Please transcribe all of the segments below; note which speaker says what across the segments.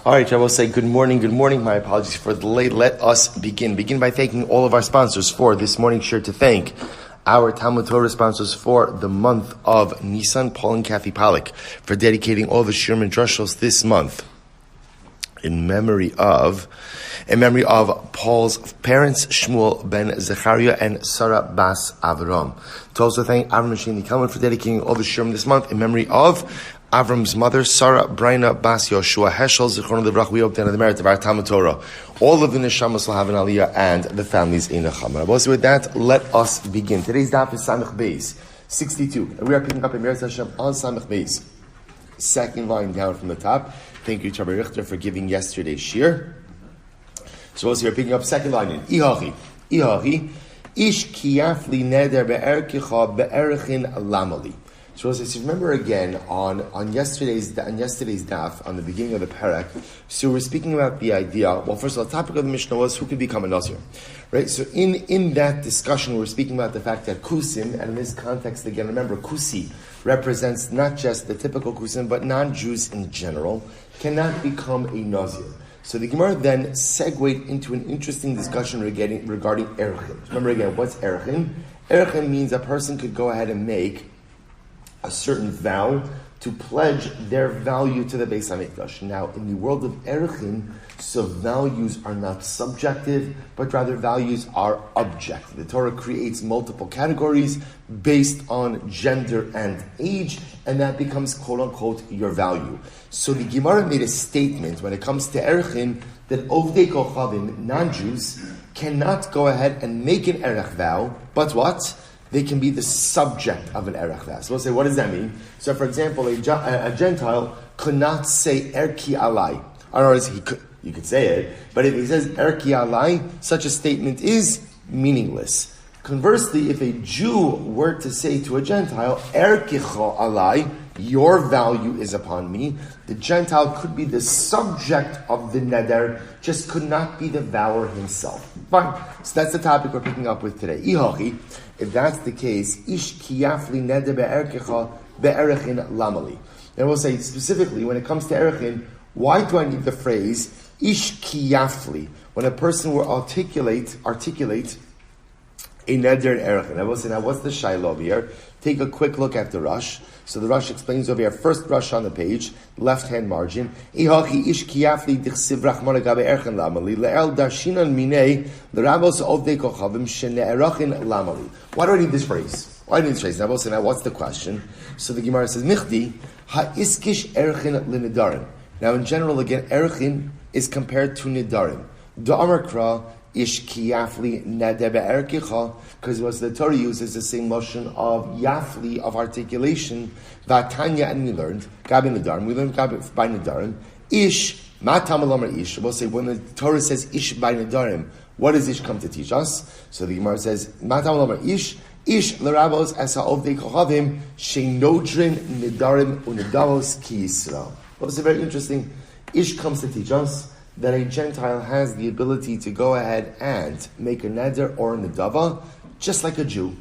Speaker 1: All right, I will say good morning. My apologies for the delay. Let us begin. Begin by thanking all of our sponsors for this morning. Sure to thank our Talmud Torah sponsors for the month of Nisan, Paul and Kathy Pollack, for dedicating all the Shir and Drushos this month in memory of Paul's parents, Shmuel ben Zechariah and Sarah Bas Avram. To also thank Avram Sheni Kalman for dedicating all the Shir this month in memory of Avram's mother, Sarah Braina Bas Yoshua Heschel, Zichron Levrach. We hope that in the merit of our Talmud Torah, all of the Neshamas will have an Aliyah and the families in a Chama. Also with that, let us begin. Today's daf is Samech Beis 62. And we are picking up in Meretz Hashem on Samech Beis. Second line down from the top. Thank you, Rabbi Richter, for giving yesterday's shir. So also we are picking up second line in Ihachi, Ish Kiyafli Neder Be'erkicha Be'erichin Lamali. So as you remember again on yesterday's daf, on the beginning of the parak, so we're speaking about the idea. Well, first of all, the topic of the Mishnah was who could become a Nazir, right? So in that discussion, we're speaking about the fact that kusim, and in this context again, remember kusi represents not just the typical kusim, but non-Jews in general cannot become a Nazir. So the Gemara then segued into an interesting discussion regarding erchin. Remember again, what's erchin? Erchin means a person could go ahead and make a certain vow to pledge their value to the Beis HaMikdash. Now, in the world of Erchin, so values are not subjective, but rather values are objective. The Torah creates multiple categories based on gender and age, and that becomes quote-unquote your value. So the Gemara made a statement when it comes to Erchin that Ovdei Kochavim, non-Jews, cannot go ahead and make an Erech vow, but what? They can be the subject of an erech vow. So we'll say, what does that mean? So, for example, a Gentile could not say erki alai. Otherwise, you could say it, but if he says erki alai, such a statement is meaningless. Conversely, if a Jew were to say to a Gentile, erkicha alai, your value is upon me, the Gentile could be the subject of the neder, just could not be the vower himself. Fine. So that's the topic we're picking up with today. Ihachi, if that's the case, ish kiyafli neder be'erkicha be'erechin lamali. And we'll say specifically, when it comes to erechin, why do I need the phrase ish kiyafli? When a person will articulate a neder and erechin. I will say, now what's the shaila over here? Take a quick look at the Rush. So the Rush explains over here, first Rush on the page, left-hand margin. Ihachi ish kiyafli dichsiv rachmana gabe erchen lamali le'el darshinan minei l'rabos ovdei kochavim shene'erachin lamali. Why do I need this phrase? Why do I need this phrase? Now, we'll say, now what's the question? So the Gemara says, Michdi ha'iskish erchin l'nidarim. Now in general, again, erchin is compared to nidarim. Da'amar kra ish kiyafli neder be'erkicha, because what the Torah uses the same motion of yafli, of articulation, vatanya, and we learned gabi nedarim. We learned gabi by nedarim. Ish matam alamar ish. We'll say when the Torah says ish by nedarim, what does ish come to teach us? So the Gemara says matam alamar ish l'rabos as ha'ovdei kochavim sheinodrin nedarim unedavos ki Yisrael. Well, it's very interesting. Ish comes to teach us that a Gentile has the ability to go ahead and make a neder or a nedava, just like a Jew.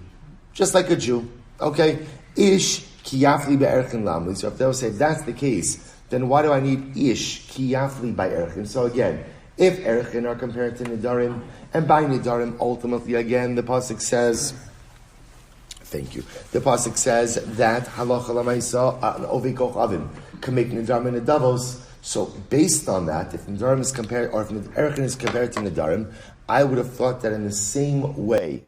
Speaker 1: Okay? Ish kiyafli be'erchin lamli. So if they'll say that's the case, then why do I need ish kiyafli by erchin? So again, if erchin are compared to nedarim, and by nedarim, ultimately again, the pasuk says, thank you. The pasuk says that halacha lamaisa ovei kochavim can make nedarim and nedavos. So based on that, if nedarim is compared, or if erchin is compared to nedarim, I would have thought that in the same way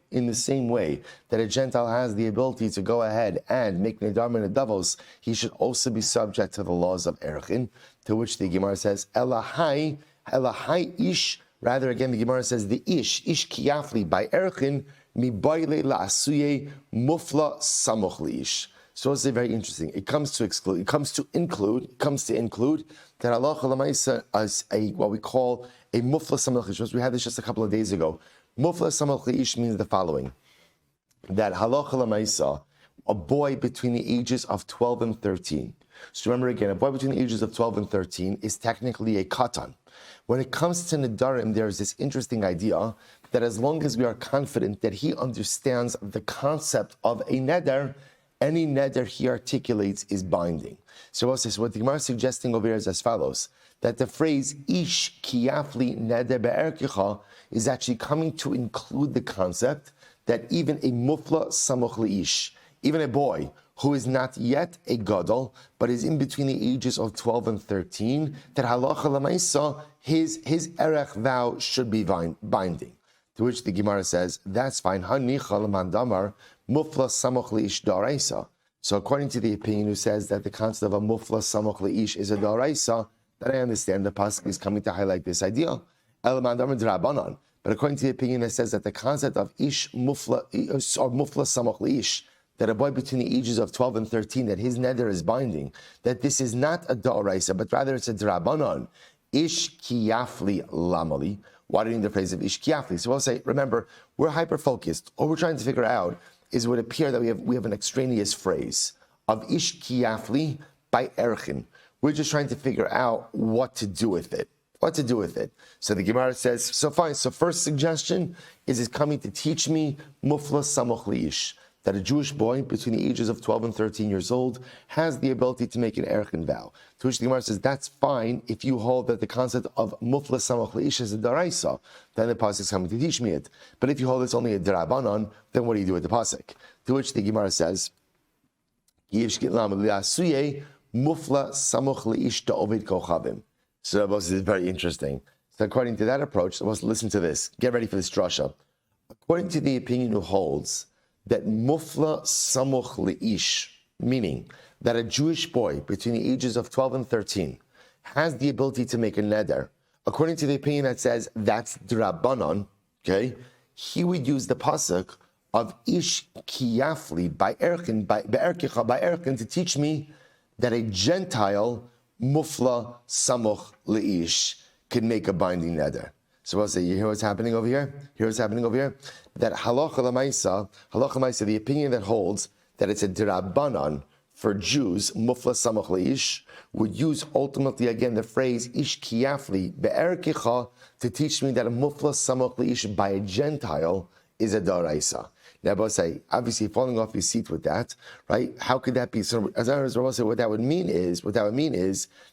Speaker 1: that a Gentile has the ability to go ahead and make nedarim and nedavos, he should also be subject to the laws of erchin. To which the Gemara says, elahai ish. Rather, again, the Gemara says the ish kiyafli by erchin mi baile la'asuye mufla samoch liish. So it's very interesting. It comes to include that halacha l'maisa as what we call a mufla samoch liish. We had this just a couple of days ago. Mufla samoch liish means the following: that halacha l'maisa, a boy between the ages of 12 and 13. So remember again, a boy between the ages of 12 and 13 is technically a katan. When it comes to nedarim, there's this interesting idea that as long as we are confident that he understands the concept of a neder, any neder he articulates is binding. So what the Gemara is suggesting over here is as follows, that the phrase ish kiyafli neder be'erkicha is actually coming to include the concept that even a mufla samoch leish, even a boy who is not yet a gadol, but is in between the ages of 12 and 13, that halacha lamaisa, his erech vow should be binding. To which the Gemara says, that's fine. Hanicha l'mandamar mufla samoch leish daraisa. So according to the opinion who says that the concept of a mufla samoch leish is a daraisa, that I understand the pasuk is coming to highlight this idea. El-mandamar d'Rabbanan. But according to the opinion that says that the concept of ish mufla or mufla samoch leish, that a boy between the ages of 12 and 13, that his neder is binding, that this is not a da'oraisa, but rather it's a d'Rabbanan. Ish kiyafli lamali. Why do you need the phrase of ish kiyafli? So we'll say, remember, we're hyper-focused. All we're trying to figure out is it would appear that we have an extraneous phrase of ish kiyafli by erchin. We're just trying to figure out what to do with it. So the Gemara says, so fine. So first suggestion is it's coming to teach me mufla samoch leish, that a Jewish boy between the ages of 12 and 13 years old has the ability to make an erchin vow. To which the Gemara says, that's fine if you hold that the concept of mufla samoch leish is a daraisa, then the pasuk is coming to teach me it. But if you hold it's only a derabanan, then what do you do with the pasuk? To which the Gemara says, mufla samoch leish da'ovid kochavim. So this is very interesting. So according to that approach, listen to this. Get ready for this drasha. According to the opinion who holds that mufla samoch leish, meaning that a Jewish boy between the ages of 12 and 13 has the ability to make a neder, according to the opinion that says that's d'Rabbanan, okay, he would use the pasuk of ish kiyafli by erkin to teach me that a Gentile mufla samoch leish can make a binding neder. So we'll say, you hear what's happening over here? That halacha l'maisa, the opinion that holds that it's a d'Rabbanan for Jews, mufla samoch leish, would use ultimately again the phrase ish kiyafli be'erkicha to teach me that a mufla samoch leish by a Gentile is a daraisa. Now, Rabbi say, obviously, falling off your seat with that, right? How could that be? So, as I was Rabbi say, what that would mean is that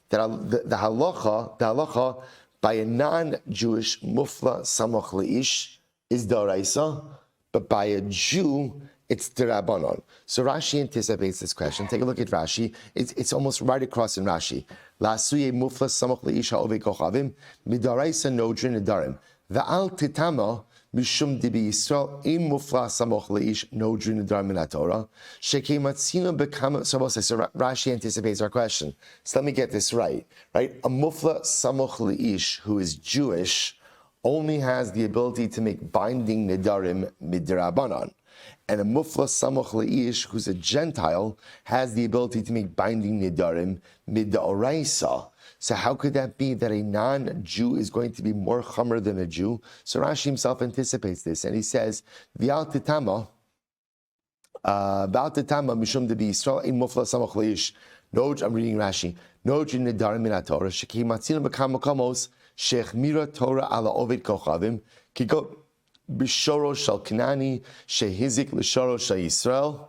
Speaker 1: the halacha by a non-Jewish mufla samoch leish is daraisa, but by a Jew it's d'Rabbanan. So Rashi anticipates this question. Take a look at Rashi. It's almost right across in Rashi. La'asuye mufla samoch leish ha'ovei kochavim midaraisa nodrin nedarim va'al titama mishum dibi Yisrael im mufla samoch leish nodrin nedarim min haTorah shekeimatzino bekam. So Rashi anticipates our question. So let me get this right. Right, a mufla samoch leish who is Jewish only has the ability to make binding nedarim midrabanan, and a mufla samoch leish who's a Gentile has the ability to make binding nedarim midaoraisa. So how could that be that a non-Jew is going to be more chamer than a Jew? So Rashi himself anticipates this, and he says, "V'al titama mishum debi Yisrael ein mufla samoch leish." No, I'm reading Rashi. No nedarim min haTorah sheki matzinu bekam makomos shechmira Torah ala ovid kochavim kiko b'shoro shal Kanani shehizik l'shoro shal Yisrael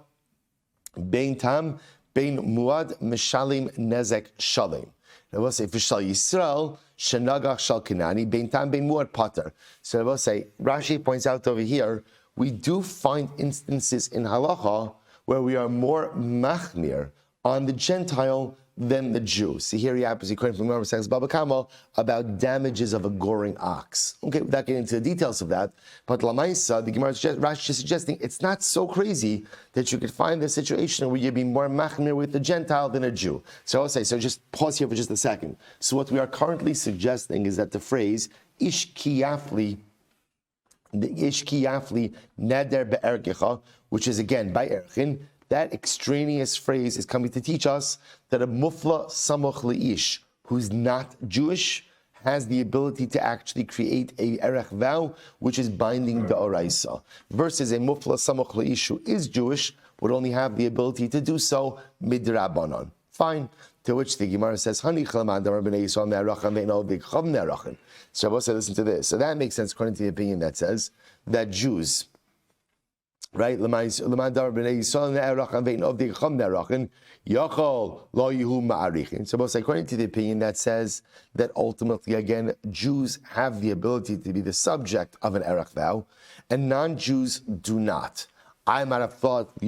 Speaker 1: bein tam bein muad mishalim nezek shalim. I will say, V'shal Yisrael, Shenagach Shal Kanani, Bein Tam Bein Muad Pater. So I will say, Rashi points out over here, we do find instances in halacha where we are more machmir on the Gentile than the Jew. See here he happens, according to Gemara says Baba Kama, about damages of a goring ox. Okay, without getting into the details of that, but Lamaisa, the Gemara Rashi is suggesting it's not so crazy that you could find the situation where you'd be more machmir with a Gentile than a Jew. So I'll say, so just pause here for just a second. So what we are currently suggesting is that the phrase ish kiyafli neder be'ergecha, which is again by erchin, that extraneous phrase is coming to teach us that a mufla samoch leish who's not Jewish has the ability to actually create a erech vow, which is binding the oraisa, versus a mufla samoch leish who is Jewish would only have the ability to do so midrabanan. Fine. To which the Gemara says, "Hani chalamadar b'nei Yisrael me'arachan ve'ino v'chav me'arachan." So I will say, listen to this. So that makes sense according to the opinion that says that Jews Right? So both according to the opinion that says that ultimately, again, Jews have the ability to be the subject of an erech vow, and non-Jews do not. I might have thought I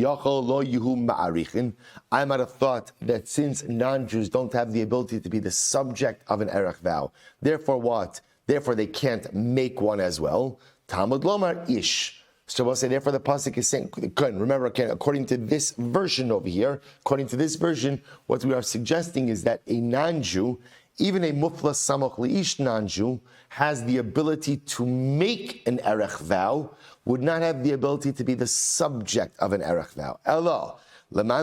Speaker 1: might have thought that since non-Jews don't have the ability to be the subject of an erech vow, therefore what? Therefore they can't make one as well. Talmud Lomar Ish. So we'll say, therefore, the pasuk is saying, remember, according to this version over here, according to this version, what we are suggesting is that a non-Jew, even a muflas samoch leish non-Jew, has the ability to make an erech vow, would not have the ability to be the subject of an erech vow. Elo. But I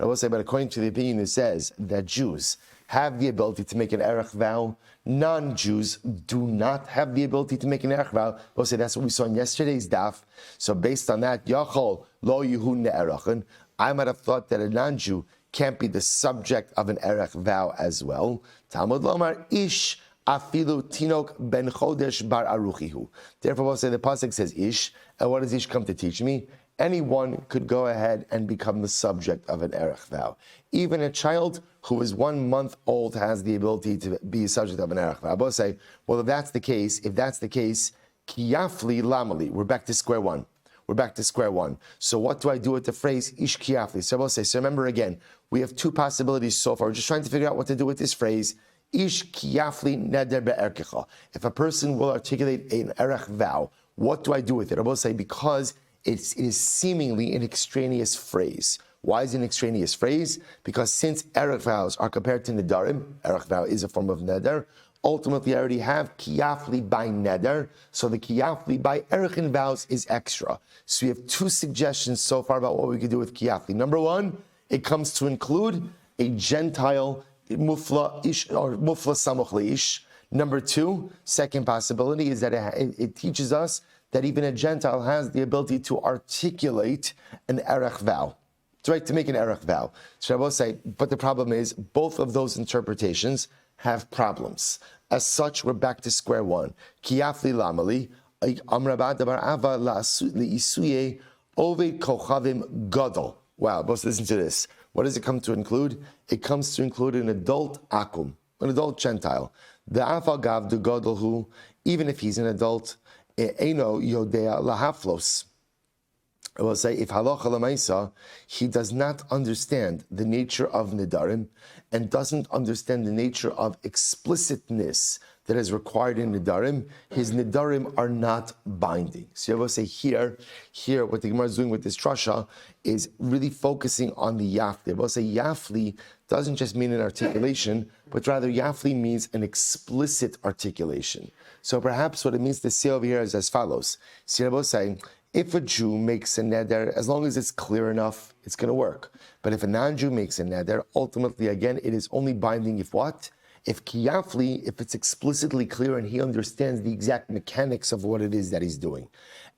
Speaker 1: will say, but according to the opinion, it says that Jews have the ability to make an erech vow. Non-Jews do not have the ability to make an erech vow. We'll say that's what we saw in yesterday's daf. So based on that, Yachol lo yehun ne'erechen. I might have thought that a non-Jew can't be the subject of an erech vow as well. Talmud lomar ish. Afilu tinok ben chodesh bar aruchihu. Therefore, we'll say the pasuk says ish, and what does ish come to teach me? Anyone could go ahead and become the subject of an erech vow. Even a child who is 1 month old has the ability to be a subject of an erech vow. We'll say, well, if that's the case, kiyafli lamali. We're back to square one. So what do I do with the phrase ish kiyafli? So we'll say, so remember again, we have two possibilities so far. We're just trying to figure out what to do with this phrase. Ish kiyafli neder be'erkecha. If a person will articulate an erech vow, what do I do with it? I will say because it is seemingly an extraneous phrase. Why is it an extraneous phrase? Because since erech vows are compared to nedarim, erech vow is a form of neder. Ultimately, I already have kiyafli by neder, so the kiyafli by erechin vows is extra. So we have two suggestions so far about what we could do with kiyafli. Number one, it comes to include a Gentile mufla ish or mufla samoch leish. Number two, second possibility is that it teaches us that even a Gentile has the ability to articulate an erech vow. It's right to make an erech vow. So I will say, but the problem is both of those interpretations have problems. As such, we're back to square one. Kiyafli lamali amrabad dabar ava liisuye oved kochavim gadol. Wow, let's listen to this. What does it come to include? It comes to include an adult akum, an adult Gentile. The afagav the gadol who, even if he's an adult, eno yodea lahaflos. I will say, if halacha lemaisa, he does not understand the nature of nedarim and doesn't understand the nature of explicitness that is required in nedarim, his nedarim are not binding. So I will say here, what the Gemara is doing with this trasha is really focusing on the yafli. I will say yafli doesn't just mean an articulation, but rather yafli means an explicit articulation. So perhaps what it means to say over here is as follows. See, I will say, if a Jew makes a neder, as long as it's clear enough, it's going to work. But if a non-Jew makes a neder, ultimately, again, it is only binding if what? If kiyafli, if it's explicitly clear and he understands the exact mechanics of what it is that he's doing.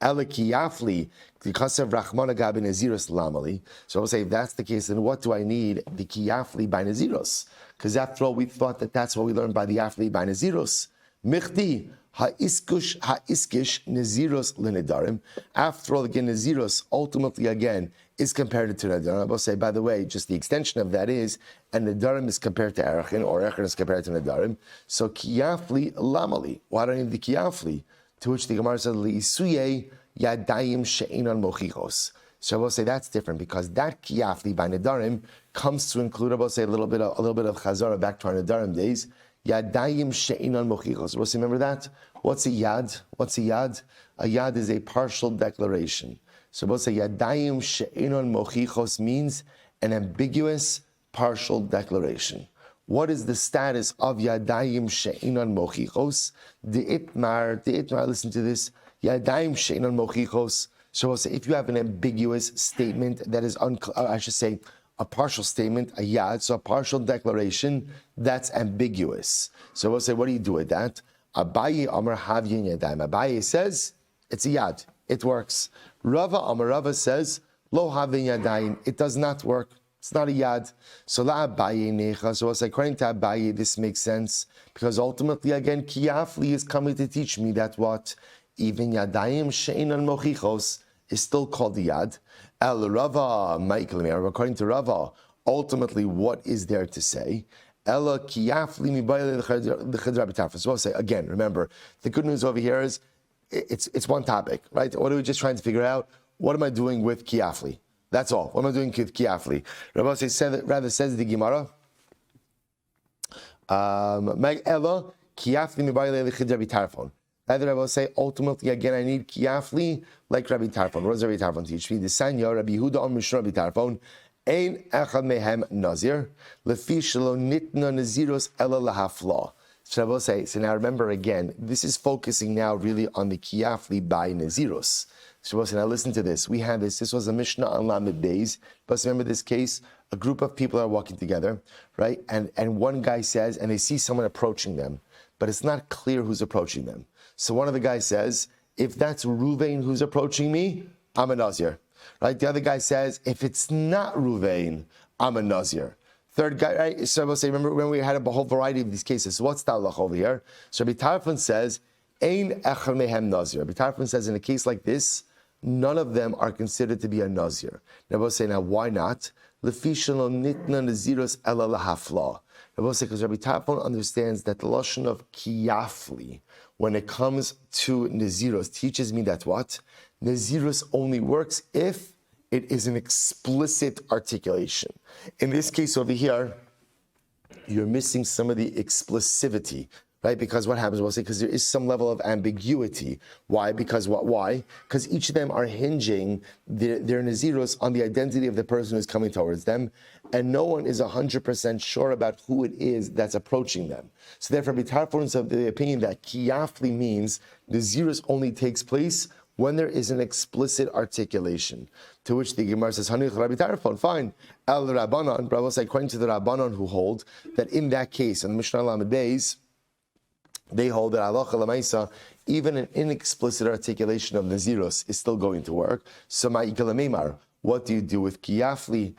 Speaker 1: Ele kiyafli, because of rachmana gab naziros lamali. So I'll say, if that's the case, then what do I need the kiyafli by naziros? Because after all, we thought that that's what we learned by the yafli by naziros. Michti. Ha'iskish naziros lenedarim. After all, again, naziros ultimately again is compared to nedarim. I will say, by the way, just the extension of that is, and nedarim is compared to erechin, or erechin is compared to nedarim. So kiyafli lamali. Why do I need the kiyafli? To which the Gemara said, liisuye yadayim she'inon mochichos. So I will say that's different because that kiyafli by nedarim comes to include, I will say, a little bit of chazara back to our nedarim days. Yadayim she'inon mochichos. What's remember that? What's a yad? A yad is a partial declaration. So we'll say yadayim she'inon mochichos means an ambiguous partial declaration. What is the status of yadayim she'inon mochichos? The itmar, listen to this. Yadayim she'inon mochichos. So we'll say if you have an ambiguous statement that is a partial statement, a yad, so a partial declaration, that's ambiguous. So we'll say, what do you do with that? Abaye Amar Havyin Yadayim. Abaye says, it's a yad, it works. Rava says, Lo Havyin Yadayim, it does not work, it's not a yad. So La Abaye Necha, so we'll say, according to Abaye, this makes sense, because ultimately, again, Kiyafli is coming to teach me that what? even yadayim she'inan mochichos is still called the yad. El Rava, according to Rava, ultimately, what is there to say? Ella kiyafli mibayle l'chedra b'tarfon. So I'll say again. Remember, the good news over here is it's one topic, right? What are we just trying to figure out? What am I doing with kiyafli? That's all. What am I doing with kiyafli? Rabbi says the Gemara. Ella kiyafli mibayle l'chedra b'tarfon. Either I will say, ultimately, again, I need kiyafli like Rabbi Tarfon. What does Rabbi Tarfon teach me? The Sanya, Rabbi Yehuda on Mishnah Rabbi Tarfon, Ein echad mehem Nazir, lefi shelo nitna naziros ela lahafla. So I will say, so now remember again, this is focusing now really on the kiyafli by naziros. So I will say, now listen to this. We had this was a Mishnah on Lamed Beis. But remember this case, a group of people are walking together, right? And one guy says, and they see someone approaching them, but it's not clear who's approaching them. So one of the guys says, if that's Ruvain who's approaching me, I'm a Nazir. Right? The other guy says, if it's not Ruvain, I'm a Nazir. Third guy, right? So I will say, remember when we had a whole variety of these cases. So what's the halach over here? So Rabbi Tarfon says, Ein echad mehem Nazir. Rabbi Tarfon says, in a case like this, none of them are considered to be a Nazir. Now I will say, now why not? Lefi shelo nitna naziros ela lahafla. I will say, because Rabbi Tarfon understands that the lashon of kiyafli, when it comes to naziros, teaches me that what? Naziros only works if it is an explicit articulation. In this case over here, you're missing some of the explicivity, right? Because what happens, we'll say, because there is some level of ambiguity. Why? Because what? Why? Because each of them are hinging their naziros on the identity of the person who's coming towards them, and no one is 100% sure about who it is that's approaching them. So therefore, B'tarfon is of the opinion that kiyafli means naziros only takes place when there is an explicit articulation. To which the Gemara says, Hanuch Rabbi Tarfon, fine. El Rabbanon, but I will say, according to the Rabbanon who hold that in that case, in the Mishnah Lamed Beis, they hold that halacha l'maisa, even an inexplicit articulation of naziros is still going to work. So ma'ikal. What do you do with kiyafli?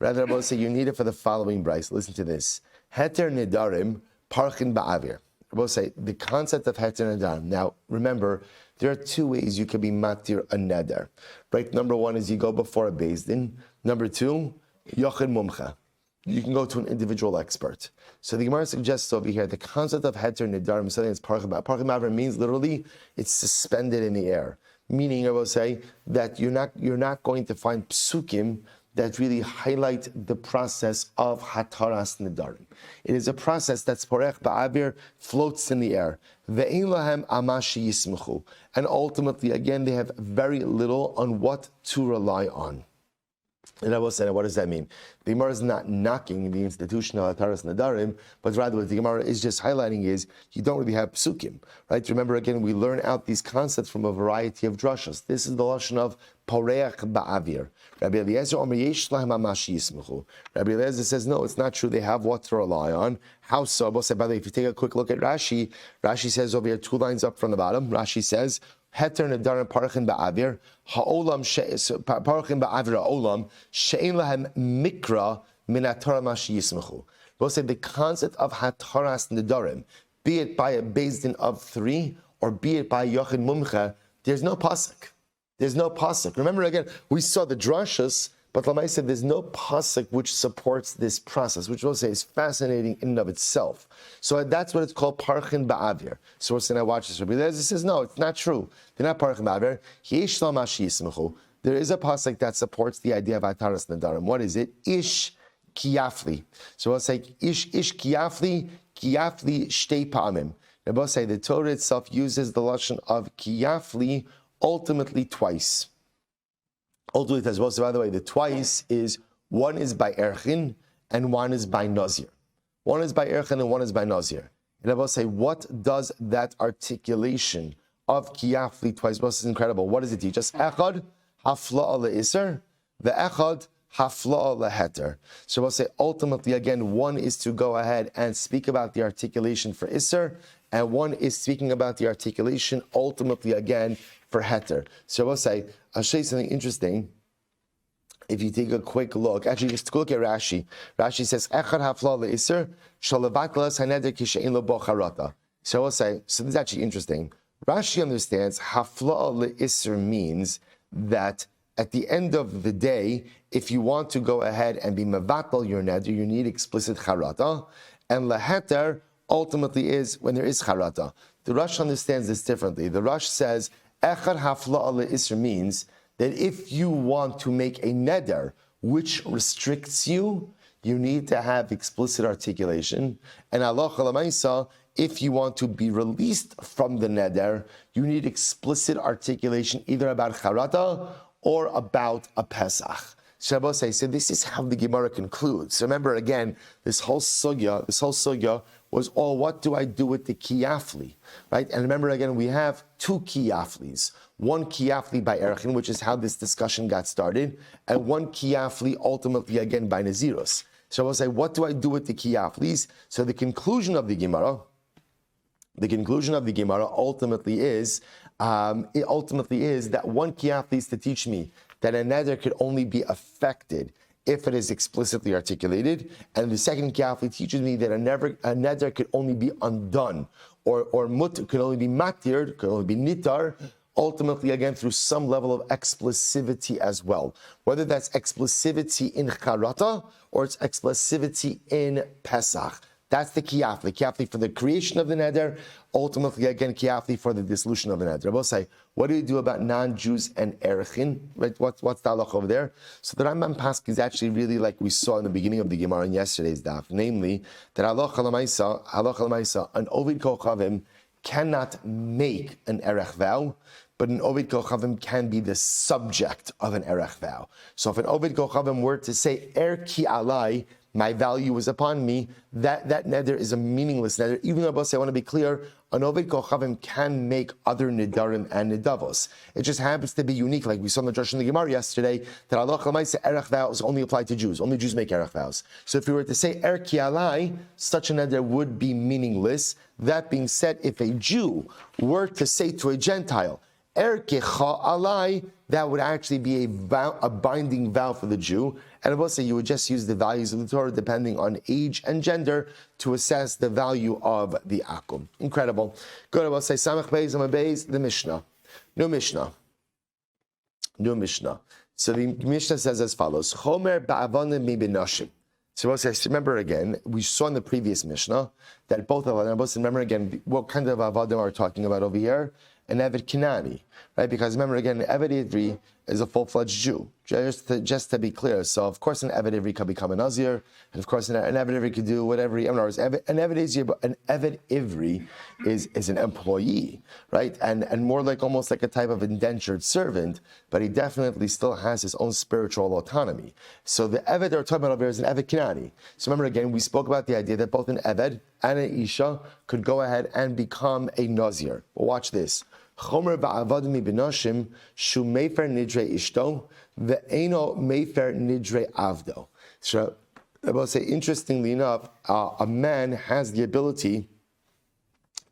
Speaker 1: Rather, I will say you need it for the following brayso. Listen to this: heter nedarim parchin ba'avir. I will say the concept of heter nedarim. Now, remember, there are two ways you can be matir a neder. Right? Number one is you go before a beis din. Number two, yochin mumcha. You can go to an individual expert. So the Gemara suggests over here the concept of heter nedarim, something that's parchin ba'avir means literally it's suspended in the air. Meaning, I will say that you're not going to find psukim that really highlight the process of hataras nedarim. It is a process that's porech ba'avir, floats in the air. Ve'ein lahem amashi yismuchu. And ultimately, again, they have very little on what to rely on. And I will say, what does that mean? The Gemara is not knocking the institutional hataras nedarim, but rather what the Gemara is just highlighting is you don't really have psukim, right? Remember, again, we learn out these concepts from a variety of drashas. This is the lashon of poreach ba'avir. Rabbi Eliezer omer yesh lahem amashi yismuchu. Rabbi Eliezer says, no, it's not true. They have what to rely on. How so? We'll say, by the way, if you take a quick look at Rashi, Rashi says over here, 2 lines up from the bottom, Rashi says, heter nedarim parchin ba'avir ha'olam parchin ba'avir ha'olam she'en lahem mikra min haTorah mashi yismechu. We'll say the concept of hataras nedarim, be it by a beis din of 3 or be it by yochin mumcha, there's no pasuk. There's no pasuk. Remember again, we saw the drashas, but Lamai said there's no pasuk which supports this process, which we'll say is fascinating in and of itself. So that's what it's called, parchin ba'avir. So we're saying, now watch this. Rabbi Eliezer says, no, it's not true. They're not parchin ba'avir. Yesh la mashi yismechu. There is a pasuk that supports the idea of hataras nedarim. What is it? Ish kiyafli. So we'll say, ish kiyafli shtei pa'amim. Now we'll say the Torah itself uses the lashon of kiyafli ultimately twice. Ultimately, as well. So by the way, the twice is one is by erchin and one is by nazir. One is by erchin and one is by nazir. And I will say, what does that articulation of kiyafli twice? Well, this is incredible. What does it teach us? Echad hafla le'iser, the echad hafla leheter. So we'll say, ultimately, again, one is to go ahead and speak about the articulation for iser, and one is speaking about the articulation ultimately again for heter. So we'll say, I'll show you something interesting. If you take a quick look, actually just look at Rashi. Rashi says, Echad hafla le'iser, shalavat las haneder kishein lo bo charata. So I will say, so this is actually interesting. Rashi understands hafla le'isr means that at the end of the day, if you want to go ahead and be mevatel your neder, you need explicit charata, and leheter ultimately is when there is charata. The Rosh understands this differently. The Rosh says, echad hafla le'isr means that if you want to make a neder which restricts you, you need to have explicit articulation. And halacha l'maisa, if you want to be released from the neder, you need explicit articulation either about charata or about a Pesach. Shabbos so this is how the Gemara concludes. So remember again, this whole sugya was all what do I do with the kiyafli, right? And remember again, we have two kiyaflis. One kiyafli by Erchin, which is how this discussion got started, and one kiyafli ultimately again by Nazirus. So I'll say, what do I do with the kiyaflis? So the conclusion of the Gemara ultimately is that one kiyafli is to teach me that a neder could only be affected if it is explicitly articulated, and the second kiyafli teaches me that a neder could only be undone, or mut could only be matir, could only be nitar, ultimately again through some level of explicivity as well. Whether that's explicivity in charata or it's explicivity in Pesach. That's the kiyafli. Kiyafli for the creation of the neder, ultimately again kiyafli for the dissolution of the neder. I will say, what do you do about non-Jews and erchin? Right? What's the halach over there? So the Rambam Pask is actually really like we saw in the beginning of the Gemara in yesterday's daf, namely that halacha l'maisa, an ovid kochavim cannot make an erech vow, but an Ovid Kochavim can be the subject of an Erech vow. So if an Ovid Kochavim were to say, ki alai, my value is upon me, that neder is a meaningless neder. Even though I want to be clear, an Ovid Kochavim can make other nidarim and nidavos. It just happens to be unique, like we saw in the Drush in the Gemara yesterday, that Allah Chamaisa Erech vows only apply to Jews. Only Jews make Erech vows. So if we were to say ki alai, such a neder would be meaningless. That being said, if a Jew were to say to a Gentile, Erkecha alai, that would actually be a binding vow for the Jew. And I will say you would just use the values of the Torah depending on age and gender to assess the value of the akum. Incredible. Good. I will say Samach Beis Amar Beis, the Mishnah. New Mishnah. So the Mishnah says as follows: Chomer ba'avanim mi b'nashim. So remember again, we saw in the previous Mishnah that both of them, remember again, what kind of avadim are we talking about over here? An Eved Kinani, right? Because remember again, an Eved Ivri is a full-fledged Jew. Just to be clear, so of course an Eved Ivri could become a Nazir, and of course an Eved Ivri could do whatever an Eved Ivri is an employee, right? And more like almost like a type of indentured servant, but he definitely still has his own spiritual autonomy. So the Eved they're talking about over here is an Eved Kinani. So remember again, we spoke about the idea that both an Eved and an Isha could go ahead and become a Nazir. Well, watch this. Chomer ba'avad mi b'noshim shu mefer nidre ishto ve'eno mefer nidre avdo. So I will say, interestingly enough, a man has the ability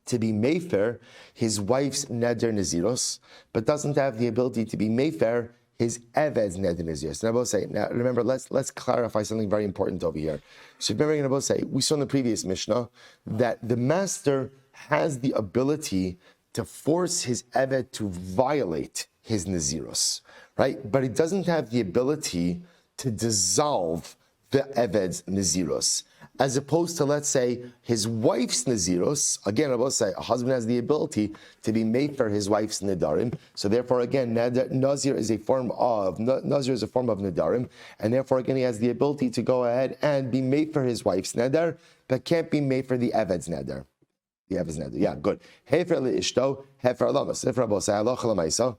Speaker 1: to be mefer his wife's neder naziros, but doesn't have the ability to be mefer his eved's neder naziros. And I will say, now remember, let's clarify something very important over here. So remember, I will say, we saw in the previous Mishnah that the master has the ability to force his Eved to violate his Naziros, right? But he doesn't have the ability to dissolve the Eved's Naziros. As opposed to, let's say, his wife's Naziros. Again, I will say, a husband has the ability to be made for his wife's Nidarim. So therefore, again, Nazir is a form of Nidarim. And therefore, again, he has the ability to go ahead and be made for his wife's Nedar, but can't be made for the Eved's Nedar. Yeah, good. Hefer leishto, hefer alamas. If Rabbi say halacha l'maisa,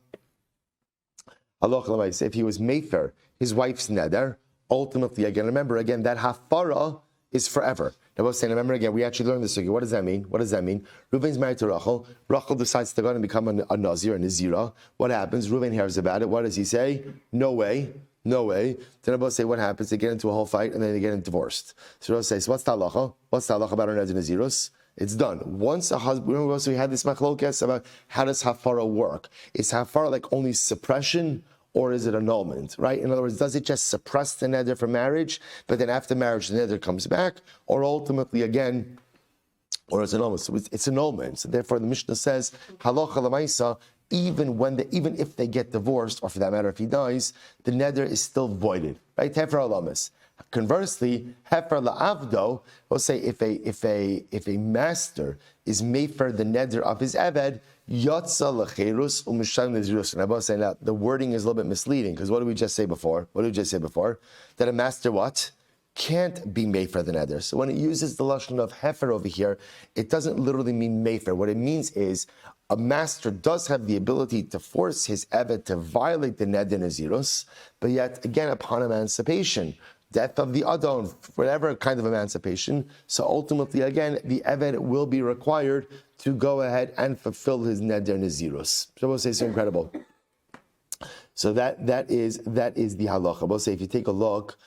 Speaker 1: if he was mefer his wife's neder, ultimately again, remember again that hafara is forever. Now, we're saying, remember again, we actually learned this again. What does that mean? Reuven's married to Rachel. Rachel decides to go and become a Nazir, a Nazira. What happens? Reuven hears about it. What does he say? No way. Then Rabbi say, what happens? They get into a whole fight and then they get divorced. So Rabbi says, what's the halacha? What's the halacha about our Neder Nazirus? It's done. Once a husband, remember also we had this machlokas about how does hafara work? Is hafara like only suppression or is it annulment, right? In other words, does it just suppress the neder for marriage, but then after marriage the neder comes back? Or ultimately, again, or it's an omen. So it's an omen. So therefore, the Mishnah says, halacha l'maisa, even if they get divorced, or for that matter, if he dies, the neder is still voided. Right? Hefer alamis. Conversely, hefer la'avdo, we'll say if a master is mefer the neder of his eved, yotza lecherus u'misham nezirus. And I was saying that the wording is a little bit misleading, because what did we just say before? That a master what? Can't be mefer the neder. So when it uses the lashon of hefer over here, it doesn't literally mean mefer. What it means is a master does have the ability to force his eved to violate the neder nezirus, but yet again upon emancipation, death of the adon, whatever kind of emancipation. So ultimately, again, the eved will be required to go ahead and fulfill his neder nezirus. So we'll say it's incredible. So that is the halacha. We'll say if you take a look.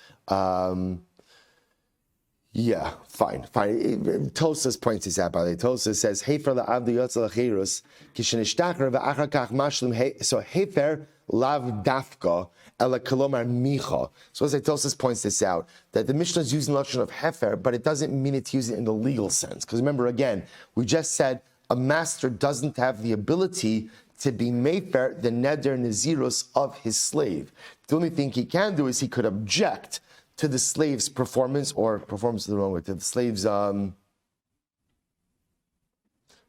Speaker 1: Yeah, fine. Tosas points this out, by the way. Tosas says, Hefer la'avdu yotza l'cheirus, kishenishtakar v'achar kach mashlim. So Hefer lav dafka ela kolomar micha. So as Tosas points this out, that the Mishnah is using the lashon of Hefer, but it doesn't mean it's using it in the legal sense. Because remember, again, we just said a master doesn't have the ability to be mefer the neder nezirus of his slave. The only thing he can do is he could object to the slave's performance, or performance is the wrong word, to the slave's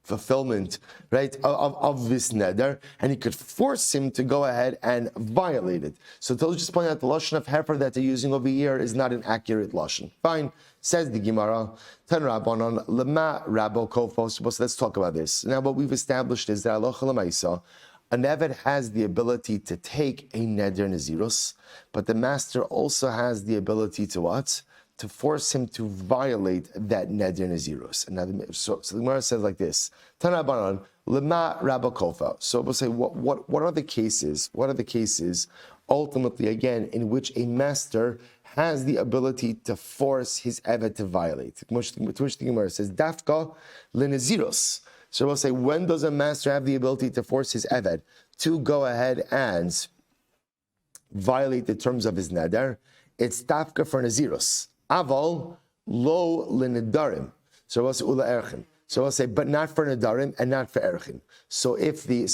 Speaker 1: fulfillment, right, of this neder, and he could force him to go ahead and violate it. So to just point out the lashon of hefer that they're using over here is not an accurate lashon. Fine, says the Gemara, Tan Rabbanon lema Rabo Kofos. So let's talk about this. Now, what we've established is that halacha l'maisa, an eved has the ability to take a neder nezirus, but the master also has the ability to what? To force him to violate that neder nezirus. And so the Gemara says like this: Tanabanan lema rabba kofa. So we'll say what are the cases? What are the cases? Ultimately, again, in which a master has the ability to force his eved to violate. To which the Gemara says dafka lenezirus. So we'll say, when does a master have the ability to force his eved to go ahead and violate the terms of his neder? It's tafka for nazirus. Aval lo l'nedarim. So we'll say ula erchin. So we'll say, but not for nedarim and not for erchin. So if the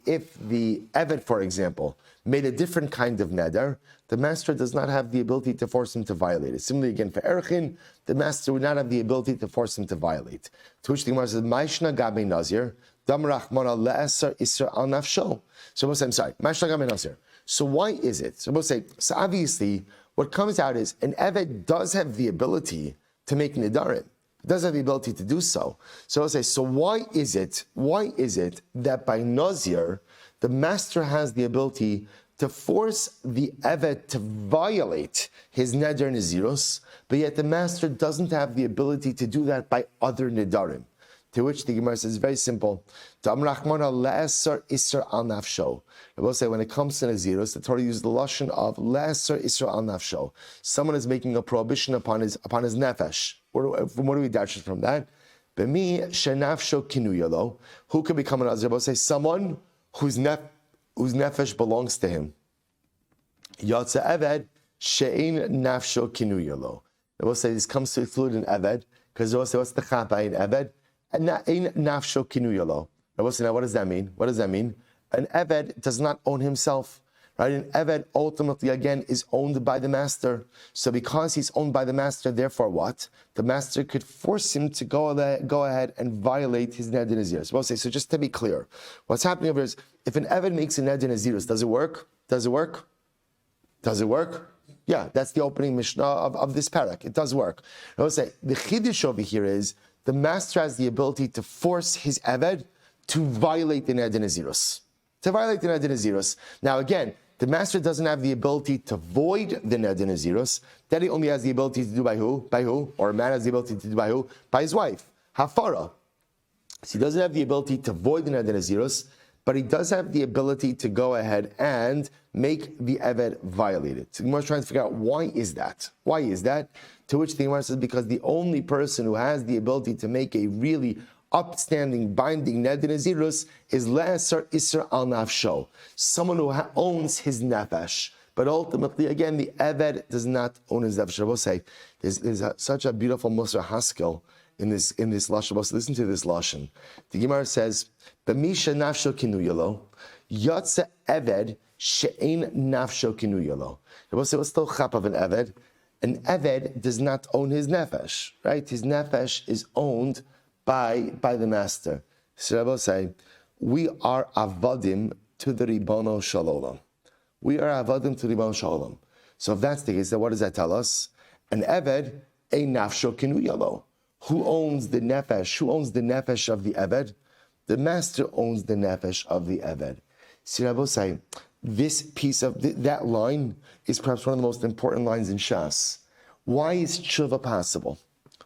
Speaker 1: eved, for example, made a different kind of neder, the master does not have the ability to force him to violate it. Similarly, again, for erchin, the master would not have the ability to force him to violate. To which the Gemara says, Maishna gabe Nazir, dam rachmana le'eser isra al nafsho. So we'll say, I'm sorry, Maishna gabe Nazir. So why is it? So we'll say, so obviously, what comes out is, an eved does have the ability to make nedarim. It does have the ability to do so. So I'll say, so why is it that by Nazir, the master has the ability to force the eved to violate his neder nezirus, but yet the master doesn't have the ability to do that by other nedarim? To which the Gemara says, very simple. I will say, when it comes to Nazirus, the Torah uses the lashon of le'eser isra al nafsho. Someone is making a prohibition upon his nefesh. From what do we dash from that? B'mi shenafsho kinuyalo. Who can become a Nazir? I will say, someone whose nefesh belongs to him. Yotze eved she'ein nafsho kinuyalo. I will say, this comes to include an eved, because I will say, what's the chapa in eved? Nafsho kinuyalo. Now, what does that mean? What does that mean? An eved does not own himself, right? An eved ultimately, again, is owned by the master. So because he's owned by the master, therefore what? The master could force him to go ahead and violate his neder nezirus. We'll say, so just to be clear, what's happening over here is, if an eved makes a neder nezirus, does it work? Does it work? Does it work? Yeah, that's the opening Mishnah of this parak. It does work. We'll say, the chiddush over here is, the master has the ability to force his eved to violate the neder nezirus. To violate the neder nezirus. Now again, the master doesn't have the ability to void the neder nezirus. That he only has the ability to do by who? By who? Or a man has the ability to do by who? By his wife. Hafara. So he doesn't have the ability to void the neder nezirus, but he does have the ability to go ahead and make the eved violate it. So the Gemara is trying to figure out, why is that? Why is that? To which the Gemara says, because the only person who has the ability to make a really upstanding, binding neder nezirus is le'eser isra al nafsho, someone who owns his nefesh. But ultimately, again, the eved does not own his nefesh. I will say, there's such a beautiful Musar Haskell in this lashon. So listen to this lashon. The Gemara says, "B'misha nafsho kinuyalo, yotze eved she'ein nafsho kinuyalo." What's the chap of an eved? An eved does not own his nefesh, right? His nefesh is owned by the master. So Rabbi say, we are avadim to the Ribono Shalom. We are avadim to Ribono Shalom. So if that's the case, then what does that tell us? An eved, a nafsho kinuyalo. Who owns the nefesh? Who owns the nefesh of the eved? The master owns the nefesh of the eved. See, Rabbi say, this piece of that line is perhaps one of the most important lines in Shas. Why is tshuva possible?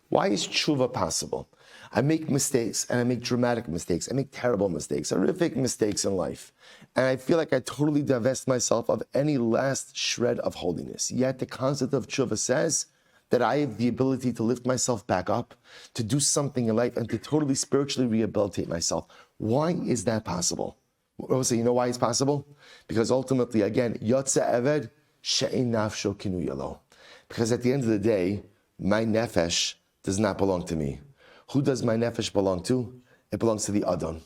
Speaker 1: Why is tshuva possible? I make mistakes, and I make dramatic mistakes. I make terrible mistakes, horrific mistakes in life. And I feel like I totally divest myself of any last shred of holiness. Yet the concept of tshuva says that I have the ability to lift myself back up, to do something in life, and to totally spiritually rehabilitate myself. Why is that possible? We'll say, you know why it's possible? Because ultimately, again, yotze eved she'ein nafsho kinuyalo. Because at the end of the day, my nefesh does not belong to me. Who does my nefesh belong to? It belongs to the Adon.